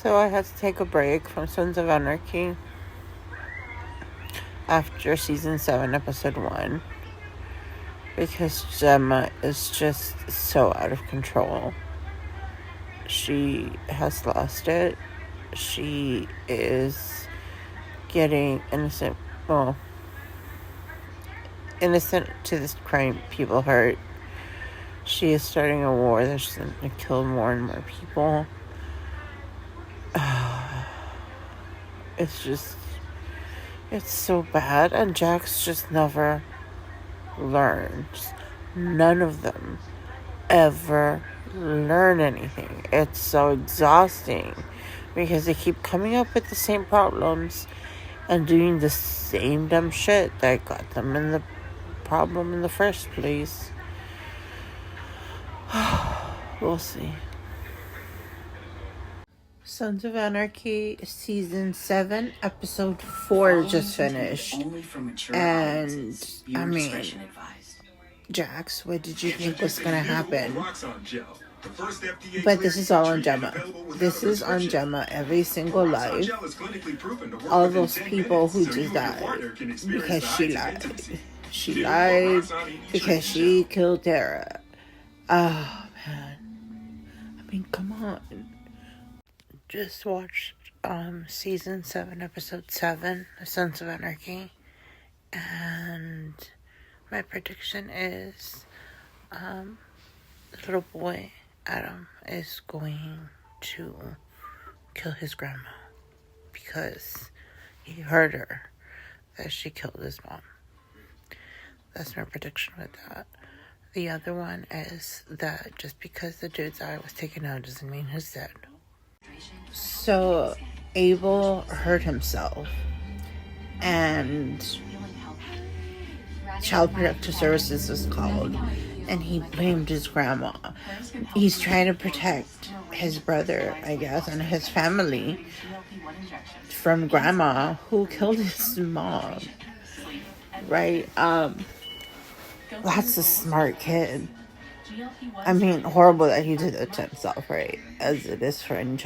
So I had to take a break from Sons of Anarchy after season 7, episode 1, because Gemma is just so out of control. She has lost it. She is getting innocent to this crime people hurt. She is starting a war that's going to kill more and more people. It's so bad, and Jax just never learns. None of them ever learn anything. It's so exhausting because they keep coming up with the same problems and doing the same dumb shit that got them in the problem in the first place. We'll see. Sons of Anarchy season 7 episode 4 just finished, and I mean, Jax, what did you think was gonna happen? But this is all on Gemma. This is on Gemma. Every single life, all those people who just died because she lied. She lied because she killed Tara. Oh man, I mean, come on. Just watched season 7, episode 7 of Sons of Anarchy, and my prediction is little boy Adam is going to kill his grandma because he heard her that she killed his mom. That's my prediction with that. The other one is that just because the dude's eye was taken out doesn't mean he's dead. So Abel hurt himself, and Child Protective Services was called, and he blamed his grandma. He's trying to protect his brother, I guess, and his family from grandma who killed his mom. Right? That's a smart kid. I mean, horrible that he did it to himself, right? As it is for any child.